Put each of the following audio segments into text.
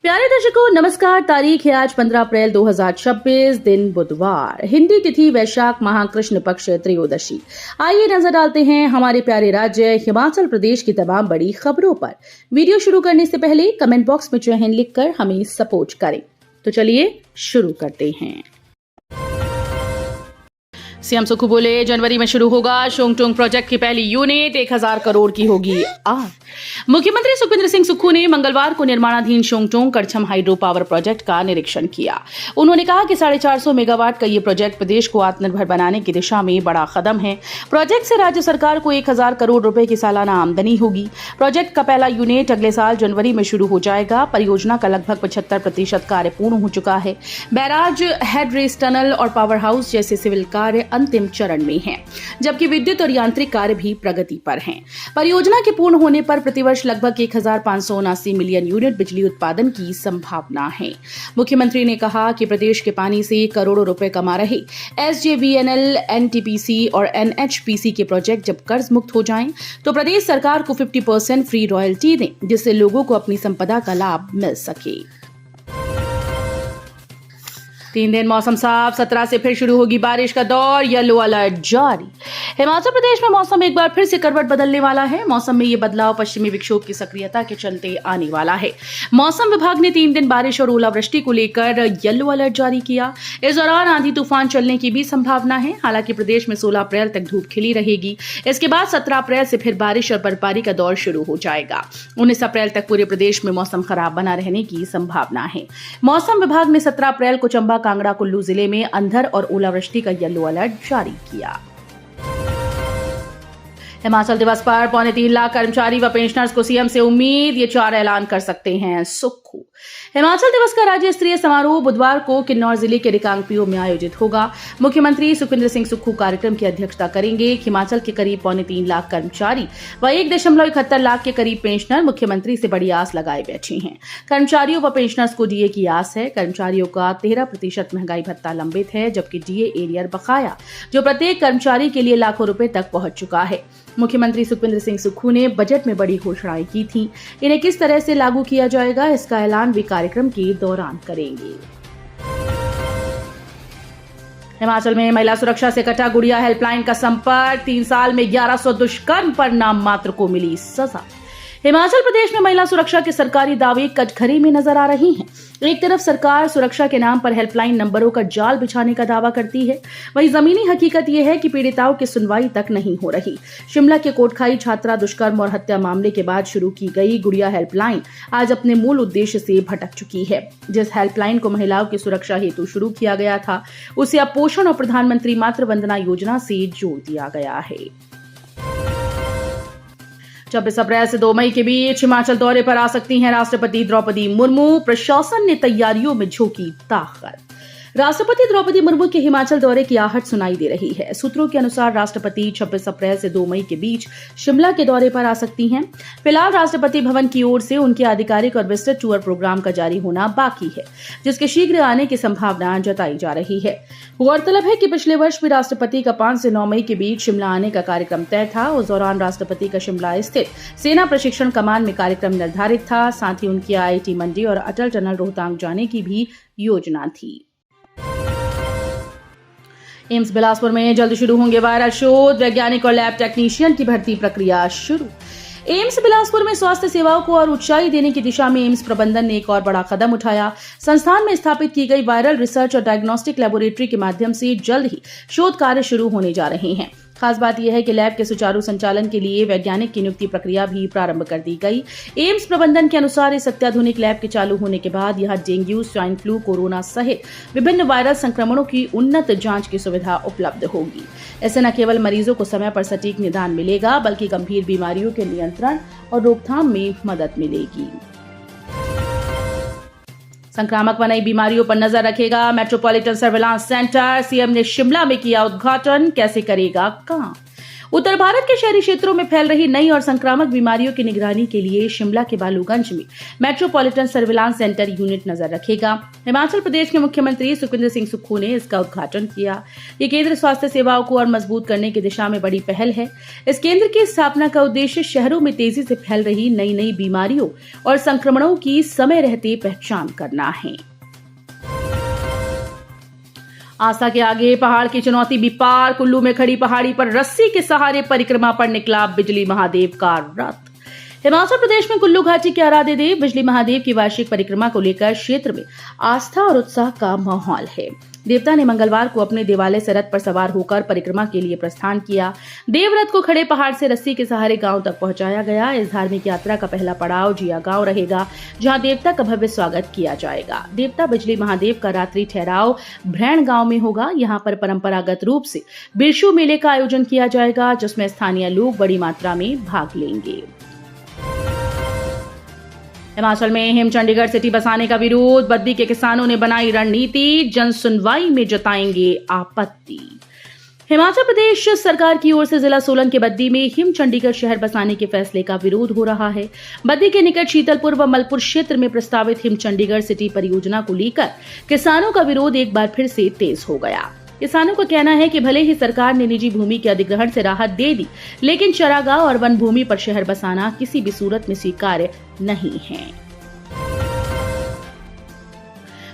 प्यारे दर्शकों नमस्कार। तारीख है आज 15 अप्रैल 2026, दिन बुधवार, हिंदी तिथि वैशाख माह कृष्ण पक्ष त्रयोदशी। आइए नजर डालते हैं हमारे प्यारे राज्य हिमाचल प्रदेश की तमाम बड़ी खबरों पर। वीडियो शुरू करने से पहले कमेंट बॉक्स में जय हिंद लिखकर हमें सपोर्ट करें। तो चलिए शुरू करते हैं। सीएम सुक्खू बोले, जनवरी में शुरू होगा शोंगटोंग प्रोजेक्ट की पहली यूनिट, 1000 करोड़ की होगी आज। मुख्यमंत्री सुखविंदर सिंह सुक्खू ने मंगलवार को निर्माणाधीन Shongtong Karcham hydro power project का निरीक्षण किया। उन्होंने कहा कि 450 मेगावाट का ये प्रोजेक्ट प्रदेश को आत्मनिर्भर बनाने की दिशा में बड़ा कदम है। प्रोजेक्ट से राज्य सरकार को 1000 करोड़ रुपए की सालाना आमदनी होगी। प्रोजेक्ट का पहला यूनिट अगले साल जनवरी में शुरू हो जाएगा। परियोजना का लगभग 75% कार्य पूर्ण हो चुका है। बैराज, हेड रेस टनल और पावर हाउस जैसे सिविल कार्य अंतिम चरण में हैं, जबकि विद्युत और यांत्रिक कार्य भी प्रगति पर हैं। परियोजना के पूर्ण होने पर प्रतिवर्ष लगभग 1579 मिलियन यूनिट बिजली उत्पादन की संभावना है। मुख्यमंत्री ने कहा कि प्रदेश के पानी से करोड़ों रुपए कमा रहे एसजेवीएनएल, एनटीपीसी और एनएचपीसी के प्रोजेक्ट जब कर्ज मुक्त हो जाएं, तो प्रदेश सरकार को 50% फ्री रॉयल्टी दें, जिससे लोगों को अपनी संपदा का लाभ मिल सके। 3 दिन मौसम साफ, 17 से फिर शुरू होगी बारिश का दौर, येलो अलर्ट जारी। हिमाचल प्रदेश में मौसम एक बार फिर से करवट बदलने वाला है। मौसम में ये बदलाव पश्चिमी विक्षोभ की सक्रियता के चलते आने वाला है। मौसम विभाग ने 3 दिन बारिश और ओलावृष्टि को लेकर येलो अलर्ट जारी किया। इस दौरान आंधी तूफान चलने की भी संभावना है। हालांकि प्रदेश में 16 अप्रैल तक धूप खिली रहेगी। इसके बाद 17 अप्रैल से फिर बारिश और बर्फबारी का दौर शुरू हो जाएगा। 19 अप्रैल तक पूरे प्रदेश में मौसम खराब बना रहने की संभावना है। मौसम विभाग ने 17 अप्रैल को चंबा, कांगड़ा, कुल्लू जिले में अंधड़ और ओलावृष्टि का येलो अलर्ट जारी किया। हिमाचल दिवस पर 3.25 लाख कर्मचारी व पेंशनर्स को सीएम से उम्मीद, ये 4 ऐलान कर सकते हैं सुक्खू। हिमाचल दिवस का राज्य स्तरीय समारोह बुधवार को किन्नौर जिले के रिकांगपिओ में आयोजित होगा। मुख्यमंत्री सुखविंदर सिंह सुक्खू कार्यक्रम की अध्यक्षता करेंगे। हिमाचल के करीब 3.25 लाख कर्मचारी व 1.71 लाख के करीब पेंशनर मुख्यमंत्री से बड़ी आस लगाए बैठे हैं। कर्मचारियों व पेंशनर्स को डीए की आस है। कर्मचारियों का 13% महंगाई भत्ता लंबित है, जबकि डीए एरियर बकाया जो प्रत्येक कर्मचारी के लिए लाखों रुपए तक पहुंच चुका है। मुख्यमंत्री सुखविंदर सिंह सुक्खू ने बजट में बड़ी घोषणाएं की थी। इन्हें किस तरह से लागू किया जाएगा, इसका ऐलान भी कार्यक्रम के दौरान करेंगे। हिमाचल में महिला सुरक्षा से कटा गुड़िया हेल्पलाइन का संपर्क, 3 साल में 1100 दुष्कर्म पर नाम मात्र को मिली सजा। हिमाचल प्रदेश में महिला सुरक्षा के सरकारी दावे कटघरे में नजर आ रही हैं। एक तरफ सरकार सुरक्षा के नाम पर हेल्पलाइन नंबरों का जाल बिछाने का दावा करती है, वहीं जमीनी हकीकत यह है कि पीड़िताओं की सुनवाई तक नहीं हो रही। शिमला के कोटखाई छात्रा दुष्कर्म और हत्या मामले के बाद शुरू की गई गुड़िया हेल्पलाइन आज अपने मूल उद्देश्य से भटक चुकी है। जिस हेल्पलाइन को महिलाओं की सुरक्षा हेतु शुरू किया गया था, उसे अब पोषण और प्रधानमंत्री मातृ वंदना योजना से जोड़ दिया गया है। 26 अप्रैल से 2 मई के बीच हिमाचल दौरे पर आ सकती हैं राष्ट्रपति द्रौपदी मुर्मू। प्रशासन ने तैयारियों में झोंकी ताकत। राष्ट्रपति द्रौपदी मुर्मू के हिमाचल दौरे की आहट सुनाई दे रही है। सूत्रों के अनुसार राष्ट्रपति 26 अप्रैल से 2 मई के बीच शिमला के दौरे पर आ सकती हैं। फिलहाल राष्ट्रपति भवन की ओर से उनके आधिकारिक और विस्तृत टूर प्रोग्राम का जारी होना बाकी है, जिसके शीघ्र आने की संभावना जताई जा रही है। गौरतलब है कि पिछले वर्ष भी राष्ट्रपति का 5 से 9 मई के बीच शिमला आने का कार्यक्रम तय था। उस दौरान राष्ट्रपति का शिमला स्थित सेना प्रशिक्षण कमान में कार्यक्रम निर्धारित था। साथ ही उनकी आईआईटी मंडी और अटल टनल रोहतांग जाने की भी योजना थी। एम्स बिलासपुर में जल्द शुरू होंगे वायरल शोध, वैज्ञानिक और लैब टेक्नीशियन की भर्ती प्रक्रिया शुरू। एम्स बिलासपुर में स्वास्थ्य सेवाओं को और ऊंचाई देने की दिशा में एम्स प्रबंधन ने एक और बड़ा कदम उठाया। संस्थान में स्थापित की गई वायरल रिसर्च और डायग्नोस्टिक लेबोरेटरी के माध्यम से जल्द ही शोध कार्य शुरू होने जा रहे हैं। खास बात यह है कि लैब के सुचारू संचालन के लिए वैज्ञानिक की नियुक्ति प्रक्रिया भी प्रारंभ कर दी गई। एम्स प्रबंधन के अनुसार इस अत्याधुनिक लैब के चालू होने के बाद यहां डेंगू, स्वाइन फ्लू, कोरोना सहित विभिन्न वायरल संक्रमणों की उन्नत जांच की सुविधा उपलब्ध होगी। इससे न केवल मरीजों को समय पर सटीक निदान मिलेगा, बल्कि गंभीर बीमारियों के नियंत्रण और रोकथाम में मदद मिलेगी। संक्रामक व नई बीमारियों पर नजर रखेगा मेट्रोपॉलिटन सर्विलांस सेंटर। सीएम ने शिमला में किया उद्घाटन, कैसे करेगा काम। उत्तर भारत के शहरी क्षेत्रों में फैल रही नई और संक्रामक बीमारियों की निगरानी के लिए शिमला के बालूगंज में मेट्रोपॉलिटन सर्विलांस सेंटर यूनिट नजर रखेगा। हिमाचल प्रदेश के मुख्यमंत्री सुखविंदर सिंह सुक्खू ने इसका उद्घाटन किया। ये केंद्र स्वास्थ्य सेवाओं को और मजबूत करने की दिशा में बड़ी पहल है। इस केंद्र की स्थापना का उद्देश्य शहरों में तेजी से फैल रही नई बीमारियों और संक्रमणों की समय रहते पहचान करना है। आस्था के आगे पहाड़ की चुनौती भी पार। कुल्लू में खड़ी पहाड़ी पर रस्सी के सहारे परिक्रमा पर निकला बिजली महादेव का रथ। हिमाचल प्रदेश में कुल्लू घाटी के आराध्य देव बिजली महादेव की वार्षिक परिक्रमा को लेकर क्षेत्र में आस्था और उत्साह का माहौल है। देवता ने मंगलवार को अपने देवालय से रथ पर सवार होकर परिक्रमा के लिए प्रस्थान किया। देवरथ को खड़े पहाड़ से रस्सी के सहारे गांव तक पहुंचाया गया। इस धार्मिक यात्रा का पहला पड़ाव जिया गांव रहेगा, जहां देवता का भव्य स्वागत किया जाएगा। देवता बिजली महादेव का रात्रि ठहराव भ्रैण गांव में होगा। यहां पर परंपरागत रूप से बिरशु मेले का आयोजन किया जाएगा, जिसमें स्थानीय लोग बड़ी मात्रा में भाग लेंगे। हिमाचल में हिम चंडीगढ़ सिटी बसाने का विरोध। बद्दी के किसानों ने बनाई रणनीति, जन सुनवाई में जताएंगे आपत्ति। हिमाचल प्रदेश सरकार की ओर से जिला सोलन के बद्दी में हिम चंडीगढ़ शहर बसाने के फैसले का विरोध हो रहा है। बद्दी के निकट शीतलपुर व मलपुर क्षेत्र में प्रस्तावित हिम चंडीगढ़ सिटी परियोजना को लेकर किसानों का विरोध एक बार फिर से तेज हो गया। किसानों का कहना है कि भले ही सरकार ने निजी भूमि के अधिग्रहण से राहत दे दी, लेकिन चरागाह और वन भूमि पर शहर बसाना किसी भी सूरत में स्वीकार्य नहीं है।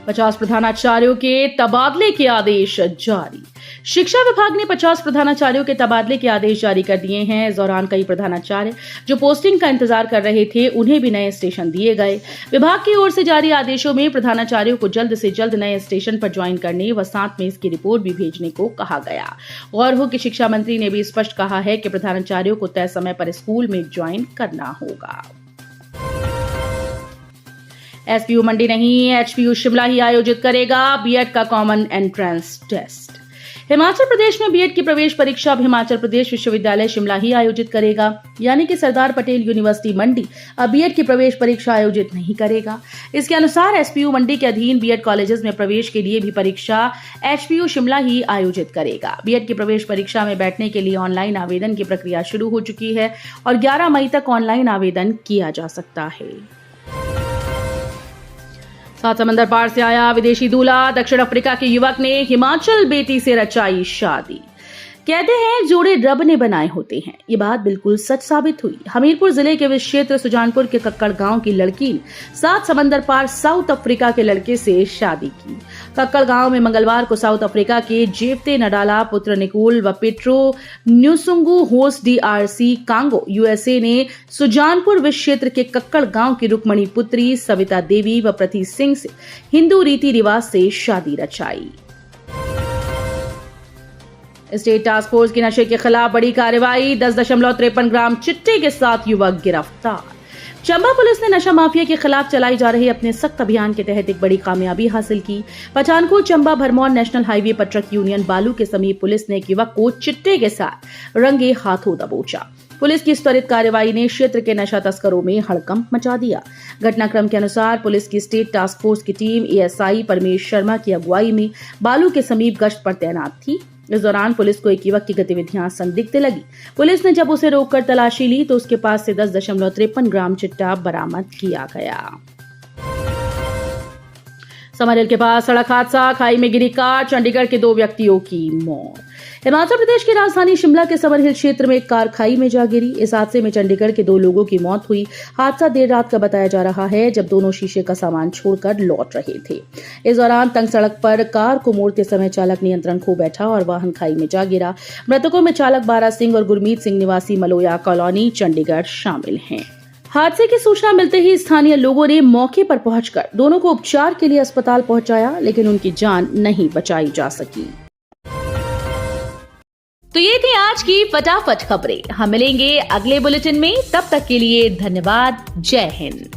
50 प्रधानाचार्यों के तबादले के आदेश जारी। शिक्षा विभाग ने 50 प्रधानाचार्यों के तबादले के आदेश जारी कर दिए हैं। इस दौरान कई प्रधानाचार्य जो पोस्टिंग का इंतजार कर रहे थे, उन्हें भी नए स्टेशन दिए गए। विभाग की ओर से जारी आदेशों में प्रधानाचार्यों को जल्द से जल्द नए स्टेशन पर ज्वाइन करने व साथ में इसकी रिपोर्ट भी भेजने को कहा गया। गौर हो कि शिक्षा मंत्री ने भी स्पष्ट कहा है कि प्रधानाचार्यों को तय समय पर स्कूल में ज्वाइन करना होगा। एसपीयू मंडी नहीं, एचपीयू शिमला ही आयोजित करेगा बीएड का common entrance test. Himachal Pradesh में बीएड की प्रवेश परीक्षा अब हिमाचल प्रदेश विश्वविद्यालय शिमला ही आयोजित करेगा, यानी कि सरदार पटेल यूनिवर्सिटी मंडी अब बीएड की प्रवेश परीक्षा आयोजित नहीं करेगा। इसके अनुसार एसपीयू मंडी के अधीन बीएड कॉलेजेस में प्रवेश के लिए भी परीक्षा एचपीयू शिमला ही आयोजित करेगा। बीएड की प्रवेश परीक्षा में बैठने के लिए ऑनलाइन आवेदन की प्रक्रिया शुरू हो चुकी है और 11 मई तक ऑनलाइन आवेदन किया जा सकता है। 7 समंदर पार से आया विदेशी दूल्हा। दक्षिण अफ्रीका के युवक ने हिमाचल बेटी से रचाई शादी। कहते हैं जोड़े रब ने बनाए होते हैं। ये बात बिल्कुल सच साबित हुई। हमीरपुर जिले के क्षेत्र सुजानपुर के कक्कड़ गांव की लड़की ने 7 समंदर पार साउथ अफ्रीका के लड़के से शादी की। कक्कड़ गांव में मंगलवार को साउथ अफ्रीका के जेफ्ते नडाला पुत्र निकोल व पेट्रो न्यूसुंगू होस्ट डीआरसी कांगो यूएसए ने सुजानपुर विश्व क्षेत्र के कक्कड़ गांव की रुक्मणी पुत्री सविता देवी व प्रति सिंह से हिंदू रीति रिवाज से शादी रचाई। स्टेट टास्क फोर्स की नशे के खिलाफ बड़ी कार्रवाई। 10.53 ग्राम चिट्टे के साथ युवक गिरफ्तार। चंबा पुलिस ने नशा माफिया के खिलाफ चलाई जा रही अपने सख्त अभियान के तहत एक बड़ी कामयाबी हासिल की। पठानकोट चंबा भरमौर नेशनल हाईवे पर ट्रक यूनियन बालू के समीप पुलिस ने एक युवक को चिट्टे के साथ रंगे हाथों दबोचा। पुलिस की इस त्वरित कार्रवाई ने क्षेत्र के नशा तस्करों में हड़कंप मचा दिया। घटनाक्रम के अनुसार पुलिस की स्टेट टास्क फोर्स की टीम एएसआई परमेश शर्मा की अगुवाई में बालू के समीप गश्त पर तैनात थी। इस दौरान पुलिस को एक युवक की गतिविधियां संदिग्ध लगी। पुलिस ने जब उसे रोककर तलाशी ली तो उसके पास से 10.53 ग्राम चिट्टा बरामद किया गया। समरहिल के पास सड़क हादसा, खाई में गिरी कार, चंडीगढ़ के 2 व्यक्तियों की मौत। हिमाचल प्रदेश की राजधानी शिमला के समरहिल क्षेत्र में एक कार खाई में जा गिरी। इस हादसे में चंडीगढ़ के 2 लोगों की मौत हुई। हादसा देर रात का बताया जा रहा है, जब दोनों शीशे का सामान छोड़कर लौट रहे थे। इस दौरान तंग सड़क पर कार को मोड़ते समय चालक नियंत्रण खो बैठा और वाहन खाई में जा गिरा। मृतकों में चालक बारा सिंह और गुरमीत सिंह निवासी मलोया कॉलोनी चंडीगढ़ शामिल हैं। हादसे की सूचना मिलते ही स्थानीय लोगों ने मौके पर पहुंचकर दोनों को उपचार के लिए अस्पताल पहुंचाया, लेकिन उनकी जान नहीं बचाई जा सकी। तो ये थी आज की फटाफट खबरें। हम मिलेंगे अगले बुलेटिन में, तब तक के लिए धन्यवाद। जय हिंद।